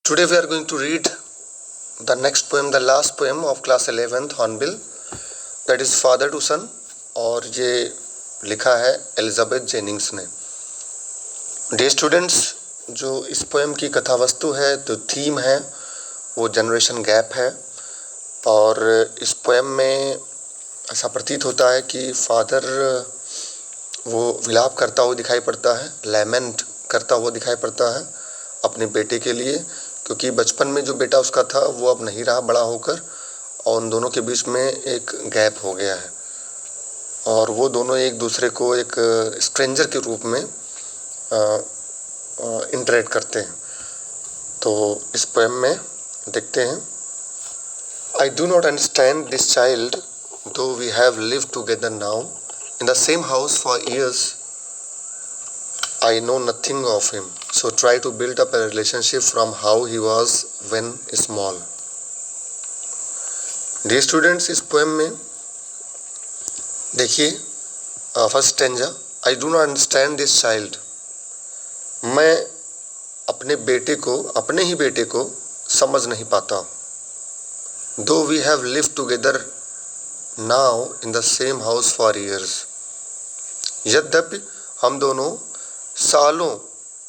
Today we are going to read the next poem, the last poem of class 11th Hornbill, that is Father to Son, और ये लिखा है Elizabeth Jennings ने। Dear students, जो इस poem की कथा वस्तु है, तो थीम है वो जनरेशन गैप है। और इस पोएम में ऐसा प्रतीत होता है कि फादर वो विलाप करता हुआ दिखाई पड़ता है, लैमेंट करता हुआ दिखाई पड़ता है अपने बेटे के लिए, क्योंकि बचपन में जो बेटा उसका था वो अब नहीं रहा बड़ा होकर, और उन दोनों के बीच में एक गैप हो गया है और वो दोनों एक दूसरे को एक स्ट्रेंजर के रूप में इंटरेक्ट करते हैं। तो इस पोएम में देखते हैं, I do not understand this child though we have lived together now in the same house for years. I know nothing of him, so try to build up a relationship from how he was when small. Dear students, इस poem में देखिए first stanza, I do not understand this child. मैं अपने ही बेटे को समझ नहीं पाता। Though we have lived together now in the same house for years. यद्यपि हम दोनों सालों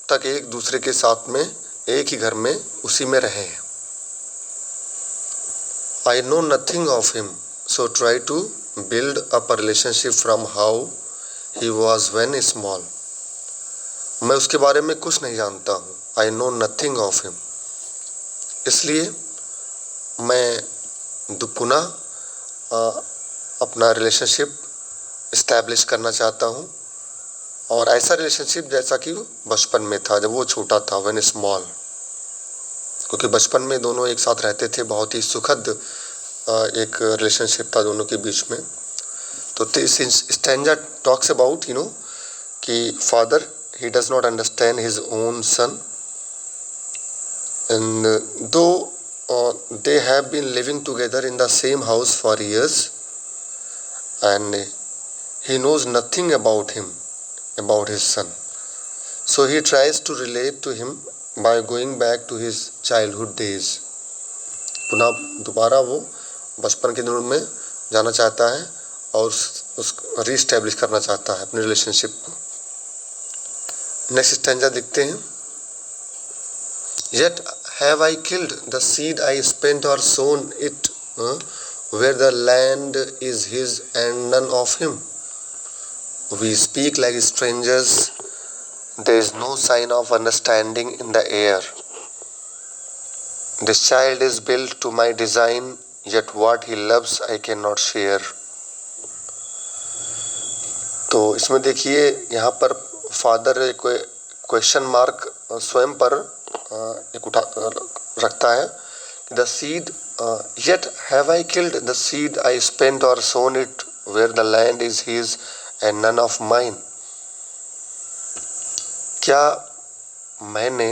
तक एक दूसरे के साथ में एक ही घर में उसी में रहे हैं। I know nothing of him, so try to build up a relationship from how he was when small. मैं उसके बारे में कुछ नहीं जानता हूँ। I know nothing of him. इसलिए मैं पुनः अपना रिलेशनशिप इस्टेब्लिश करना चाहता हूँ, और ऐसा रिलेशनशिप जैसा कि बचपन में था जब वो छोटा था, व्हेन स्मॉल, क्योंकि बचपन में दोनों एक साथ रहते थे, बहुत ही सुखद एक रिलेशनशिप था दोनों के बीच में। तो दिस स्टैंजा टॉक्स अबाउट कि father he does not understand his own son and दो they have been living together in the same house for years and he knows nothing about his son, so he tries to relate to him by going back to his childhood days. पुनः दोबारा वो बचपन के दिनों में जाना चाहता है और उस रीस्टैब्लिश करना चाहता है अपने रिलेशनशिप को। नेक्स्ट स्टैंजा देखते हैं, Yet have I killed the seed I spent or sown it where the land is his and none of him. We speak like strangers, there is no sign of understanding in the air. This child is built to my design, yet what he loves I cannot share. तो इसमें देखिए यहाँ पर father एक question mark स्वयं पर एक उठा रखता है कि the seed yet have I killed the seed I spent और sown it where the land is his and none of mine. क्या मैंने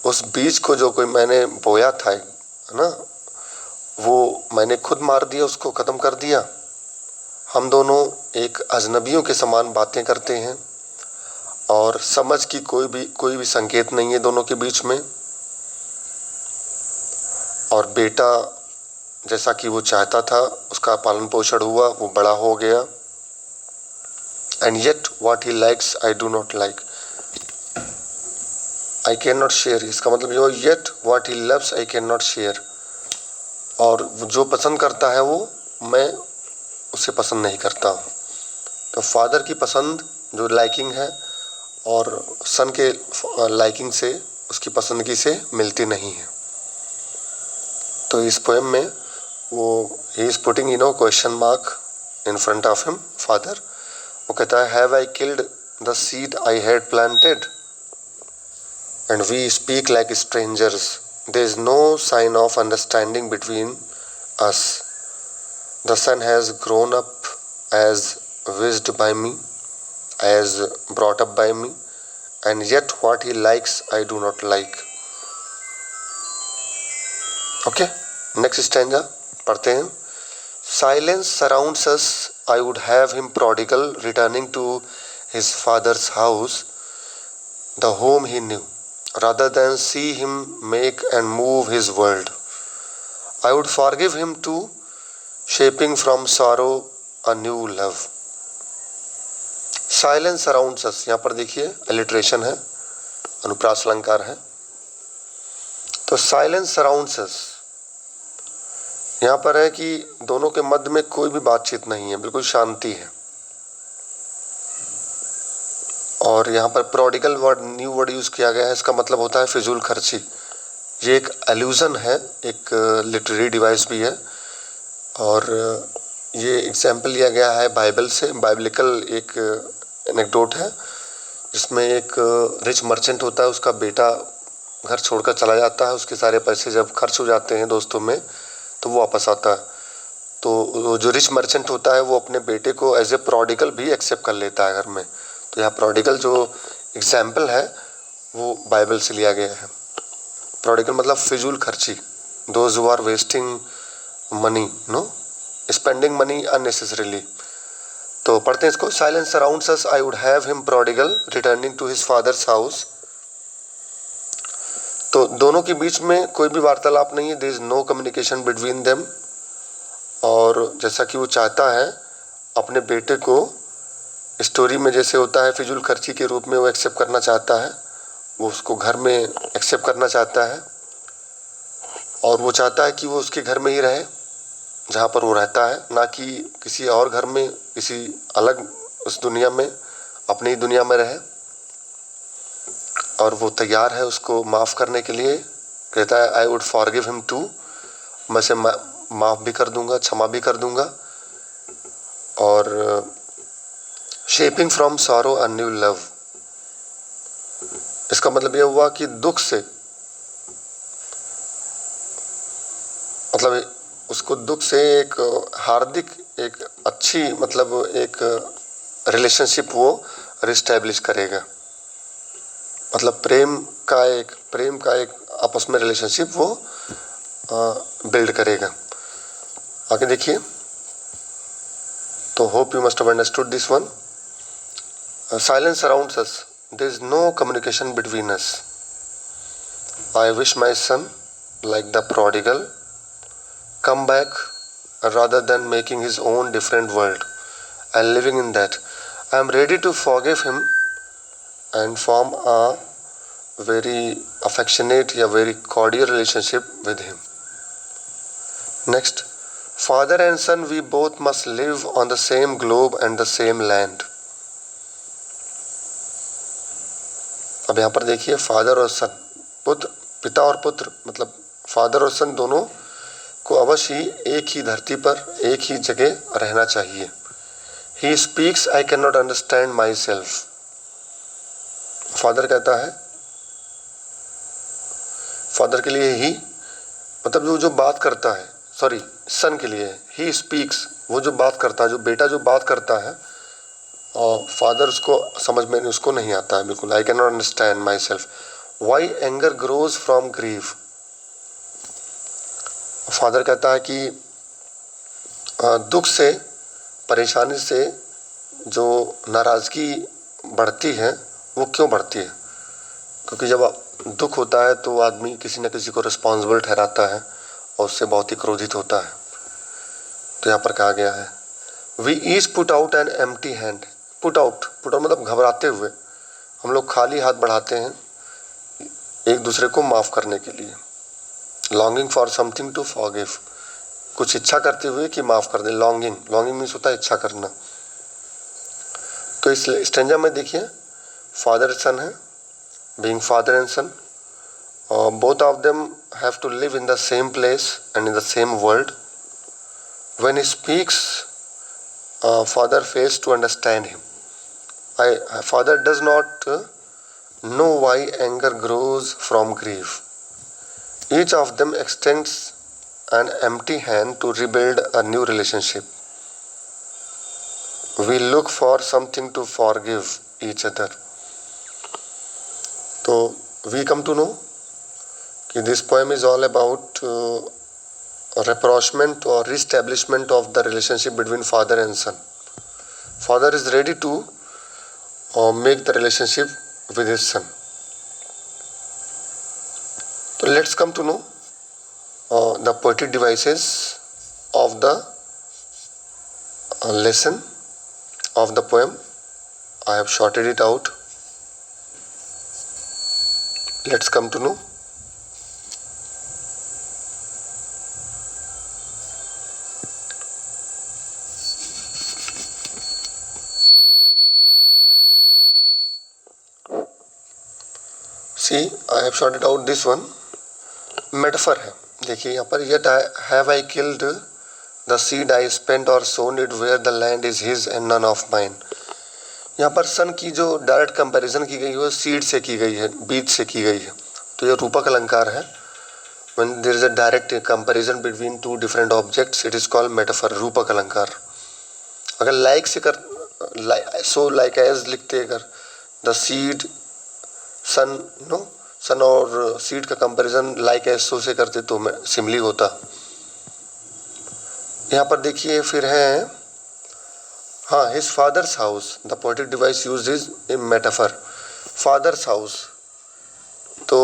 उस बीज को जो कोई मैंने बोया था, है ना, वो मैंने खुद मार दिया, उसको ख़त्म कर दिया। हम दोनों एक अजनबियों के समान बातें करते हैं और समझ की कोई भी संकेत नहीं है दोनों के बीच में। और बेटा जैसा कि वो चाहता था उसका पालन पोषण हुआ, वो बड़ा हो गया। And yet what he likes I do not like, I can not share. इसका मतलब ये, yet what he loves I can not share, और जो पसंद करता है वो मैं उसे पसंद नहीं करता। तो फादर की पसंद जो लाइकिंग है और सन के लाइकिंग से, उसकी पसंदगी से मिलती नहीं है। तो इस पोएम में वो he is putting question mark in front of him, father. वो कहता है, have I killed the seed I had planted and we speak like strangers, there is no sign of understanding between us. The son has grown up as wished by me, as brought up by me, and yet what he likes I do not like. Okay, next stanza पढ़ते हैं। Silence surrounds us, I would have him prodigal returning to his father's house, the home he knew. rather than see him make and move his world. I would forgive him too, shaping from sorrow a new love. Silence surrounds us. यहाँ पर देखिए alliteration है, अनुप्रास अलंकार है। तो silence surrounds us यहाँ पर है कि दोनों के मध्य में कोई भी बातचीत नहीं है, बिल्कुल शांति है। और यहाँ पर prodigal word, new word use किया गया है, इसका मतलब होता है फिजूल खर्ची। ये एक एल्यूज़न है, एक लिटरेरी डिवाइस भी है। और ये एग्जाम्पल लिया गया है बाइबल से। बाइबलिकल एक एनेक्डोट है जिसमें एक रिच मर्चेंट होता है, उसका बेटा घर छोड़कर चला जाता है। उसके सारे पैसे जब खर्च हो जाते हैं दोस्तों में तो वो वापस आता है। तो जो रिच मर्चेंट होता है वो अपने बेटे को एज ए प्रोडिगल भी एक्सेप्ट कर लेता है घर में। तो यहाँ प्रोडिगल जो एग्जाम्पल है वो बाइबल से लिया गया है। प्रोडिगल मतलब फिजूल खर्ची, those who are wasting money, spending money unnecessarily. तो पढ़ते हैं इसको। Silence surrounds us, I would have him prodigal returning to his father's house. तो दोनों के बीच में कोई भी वार्तालाप नहीं है, there is no communication between them. और जैसा कि वो चाहता है अपने बेटे को, स्टोरी में जैसे होता है फिजूल खर्ची के रूप में वो एक्सेप्ट करना चाहता है, वो उसको घर में एक्सेप्ट करना चाहता है। और वो चाहता है कि वो उसके घर में ही रहे जहाँ पर वो रहता है, ना कि किसी और घर में, किसी अलग उस दुनिया में, अपनी दुनिया में रहे। और वो तैयार है उसको माफ़ करने के लिए। कहता है I would forgive him too, मैं से माफ़ भी कर दूंगा, क्षमा भी कर दूंगा। और shaping from sorrow a new love, इसका मतलब ये हुआ कि दुख से, मतलब उसको दुख से एक हार्दिक, एक अच्छी, मतलब एक रिलेशनशिप वो रिस्टैब्लिश करेगा। मतलब प्रेम का एक आपस में रिलेशनशिप वो बिल्ड करेगा। आगे देखिए। तो hope you must have understood this one. Silence surrounds us. There is no communication between us. I wish my son, like the prodigal, come back rather than making his own different world and living in that. I am ready to forgive him and form a very affectionate, a very cordial relationship with him. Next, father and son, we both must live on the same globe and the same land. अब यहाँ पर देखिए father और सन, पुत्र, पिता और पुत्र, मतलब फादर और सन दोनों को अवश्य ही एक ही धरती पर, एक ही जगह रहना चाहिए। He speaks I can not understand my self. Father कहता है, फादर के लिए ही, मतलब जो बात करता है, सॉरी सन के लिए ही स्पीक्स, वो जो बात करता है, जो बेटा जो बात करता है, और फादर उसको समझ में उसको नहीं आता है बिल्कुल। I can not understand myself. Why anger grows from grief. Father कहता है कि दुख से, परेशानी से जो नाराज़गी बढ़ती है वो क्यों बढ़ती है? क्योंकि जब दुख होता है तो आदमी किसी न किसी को रिस्पॉन्सिबल ठहराता है और उससे बहुत ही क्रोधित होता है। तो यहाँ पर कहा गया है we each put out an empty hand. Put out मतलब घबराते हुए, हम लोग खाली हाथ बढ़ाते हैं एक दूसरे को माफ़ करने के लिए। Longing for something to forgive, कुछ इच्छा करते हुए कि माफ़ कर दें। लॉन्गिंग मीन्स होता है इच्छा करना। तो इस स्टेंजा में देखिए फादर सन है, being father and son, both of them have to live in the same place and in the same world. When he speaks, father fails to understand him. Father does not know why anger grows from grief. Each of them extends an empty hand to rebuild a new relationship. We look for something to forgive each other. So we come to know that this poem is all about rapprochement or re-establishment of the relationship between father and son. Father is ready to make the relationship with his son. Let's come to know the poetic devices of the lesson of the poem. I have shorted it out. Let's come to know. See, I have shorted out this one. Metaphor है, देखिए यहाँ पर, yet have I killed the seed I spent or sown it where the land is his and none of mine. यहाँ पर सन की जो direct comparison की गई है वो सीड से की गई है, बीज से की गई है, तो ये रूपक अलंकार है. When there is a direct comparison between two different objects, it is called metaphor, रूपक अलंकार. अगर लाइक से कर सो लाइक एज लिखते, अगर द सीड सन नो सन और सीड का कंपैरिजन लाइक एज सो से करते तो सिमिली होता. यहाँ पर देखिए फिर है, हाँ, his father's house, the poetic device used is a metaphor. Fathers house, तो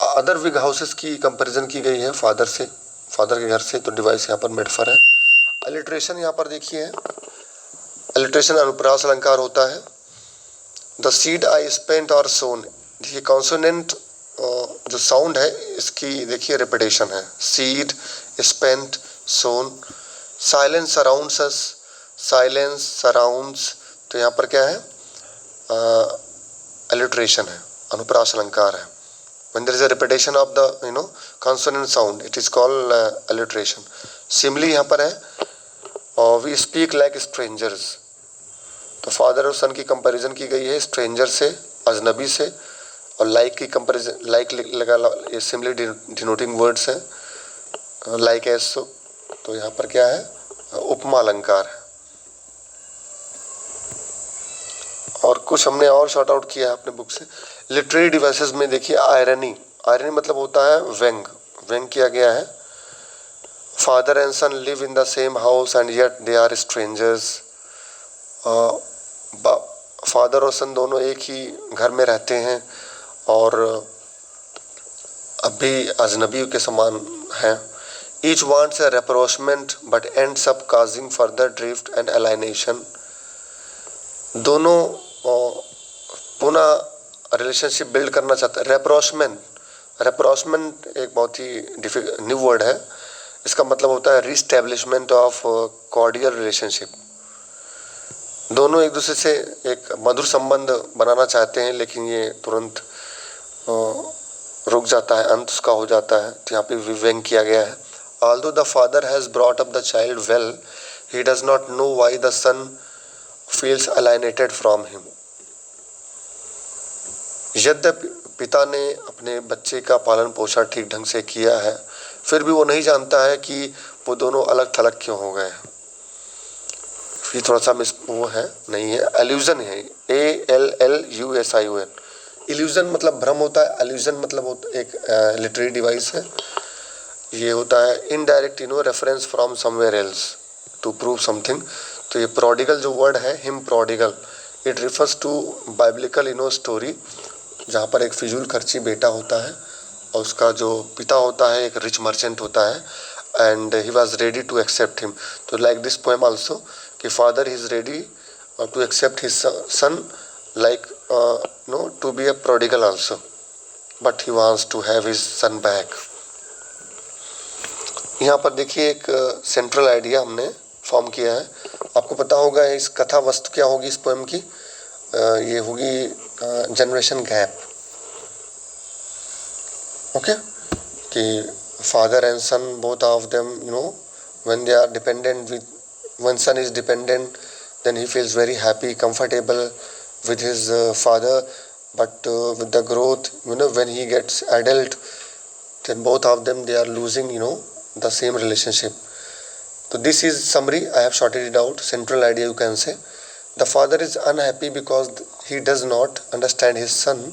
अदर बिग हाउसेस की कंपैरिजन की गई है फादर से, फादर के घर से, तो डिवाइस यहाँ पर मेटाफर है. अलिट्रेशन यहाँ पर देखिए, अलिट्रेशन अनुप्रास अलंकार होता है. द सीड आई स्पेंट और सोन, देखिए कॉन्सोनेंट जो साउंड है इसकी देखिए रिपीटेशन है. सीड, स्पेंट, सोन. साइलेंस सराउंड्स अस, साइलेंस सराउंड्स, तो यहाँ पर क्या है, अलिट्रेशन है, अनुप्रास अलंकार है. When there is a repetition of the consonant sound, it is called alliteration. Simile यहाँ पर है, we speak like strangers, तो फादर और सन की कंपैरिजन की गई है स्ट्रेंजर से, अजनबी से, और लाइक की कंपैरिजन, लाइक लगा, ये सिमिली डिनोटिंग वर्ड्स है, लाइक एज सो, तो यहाँ पर क्या है, उपमा अलंकार है. और कुछ हमने और शॉर्ट आउट किया है अपने बुक से. लिटरेरी डिवाइसेस में देखिए आयरनी, आयरनी मतलब होता है व्यंग, व्यंग किया गया है. Father and son live in the same house and yet they are strangers. Father और सन दोनों एक ही घर में रहते हैं और अभी अजनबी के समान हैं. Each wants a rapprochement but ends up causing further drift and alienation. दोनों पुनः रिलेशनशिप बिल्ड करना चाहता है. रेप्रोचमेंट, रेप्रोचमेंट एक बहुत ही न्यू वर्ड है. इसका मतलब होता है रीस्टैब्लिशमेंट ऑफ कॉर्डियल रिलेशनशिप. दोनों एक दूसरे से एक मधुर संबंध बनाना चाहते हैं, लेकिन ये तुरंत रुक जाता है, अंत उसका हो जाता है, तो यहाँ पे व्यंग किया गया है. Although the father has brought up the child well, he does not know why the son feels alienated from him. यद्यपि पिता ने अपने बच्चे का पालन पोषण ठीक ढंग से किया है, फिर भी वो नहीं जानता है कि वो दोनों अलग थलग क्यों हो गए. ये थोड़ा सा वो है, नहीं है, एल्यूजन है, ALLUSION. इल्यूजन मतलब भ्रम होता है, एल्यूजन मतलब एक लिटरेरी डिवाइस है. ये होता है indirect reference from somewhere else to prove something. तो ये प्रोडिगल जो वर्ड है, him prodigal, it refers to biblical story, जहाँ पर एक फिजूल खर्ची बेटा होता है और उसका जो पिता होता है एक रिच मर्चेंट होता है, and he was ready to accept him. तो लाइक दिस पोएम आल्सो, कि father is ready to accept his son like to be a prodigal also, but he wants to have his son back. यहाँ पर देखिए एक central idea हमने form किया है. आपको पता होगा इस कथा वस्तु क्या होगी इस पोएम की, ये होगी जनरेशन गैप. ओके, कि father and son both of them when they are dependent with, when son is dependent then he feels very happy, comfortable with his father, but with the growth, when he gets adult, then both of them they are losing the same relationship. So this is summary, I have shorted it out. Central idea you can say, the father is unhappy because he does not understand his son,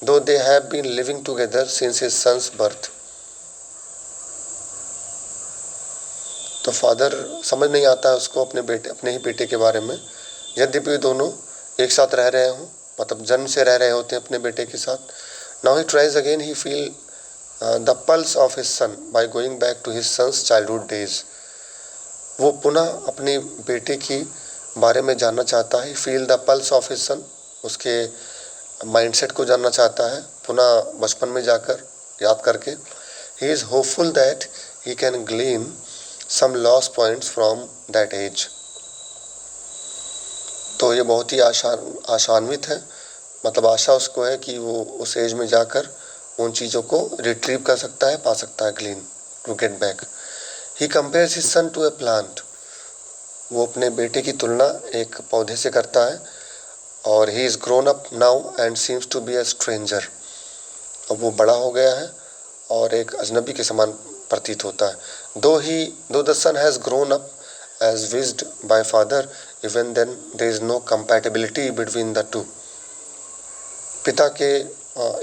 though they have been living together since his son's birth. तो father समझ नहीं आता है उसको अपने ही बेटे के बारे में, यद्यपि दोनों एक साथ रह रहे हों, मतलब जन्म से रह रहे होते हैं अपने बेटे के साथ. Now he tries again, he feel the pulse of his son by going back to his son's childhood days. वो पुनः अपने बेटे की बारे में जानना चाहता है। Feel the pulse of his सन, उसके माइंडसेट को जानना चाहता है पुनः बचपन में जाकर याद करके। He is hopeful that he can glean some lost points from that age. तो ये बहुत ही आशान्वित है, मतलब आशा उसको है कि वो उस एज में जाकर उन चीज़ों को रिट्रीव कर सकता है, पा सकता है, glean, to get back. He compares his son to a plant. वो अपने बेटे की तुलना एक पौधे से करता है। और he is grown up now and seems to be a stranger. अब वो बड़ा हो गया है और एक अजनबी के समान प्रतीत होता है। Though the son has grown up as wished by father, even then there is no compatibility between the two. पिता के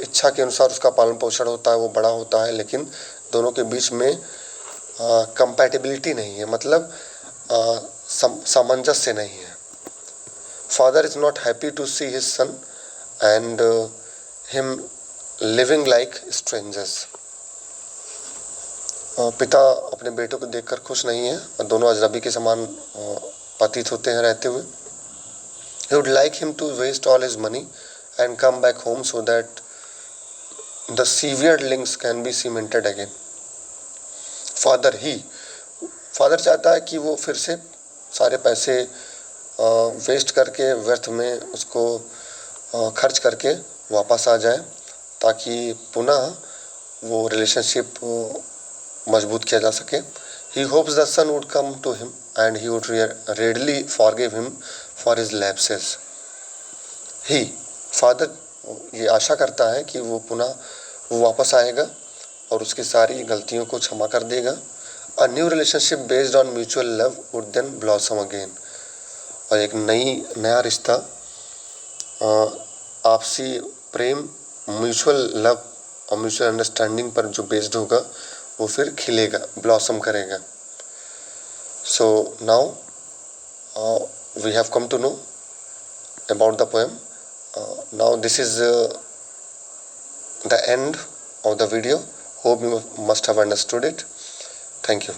इच्छा के अनुसार उसका पालन पोषण होता है, वो बड़ा होता है, लेकिन दोनों के बीच में कंपैटिबिलिटी नहीं है, मतलब सामंजस्य नहीं है। Father is not happy to see his son and him living like strangers. पिता अपने बेटों को देखकर खुश नहीं है और दोनों अजनबी के समान प्रतीत होते हैं रहते हुए। He would like him to waste all his money and come back home so that the severed links can be cemented again. Father चाहता है कि वो फिर से सारे पैसे वेस्ट करके, व्यर्थ में उसको खर्च करके वापस आ जाए, ताकि पुनः वो रिलेशनशिप मजबूत किया जा सके। He hopes the son would come to him and he would readily forgive him for his lapses. Father ये आशा करता है कि वो पुनः वो वापस आएगा और उसकी सारी गलतियों को क्षमा कर देगा। A new relationship based on mutual love would then blossom again. और एक नया रिश्ता आपसी प्रेम, म्यूचुअल लव और म्यूचुअल अंडरस्टैंडिंग पर जो बेस्ड होगा वो फिर खिलेगा, ब्लॉसम करेगा। So now we have come to know about the poem. Now this is the end of the video. Hope you must have understood it. Thank you.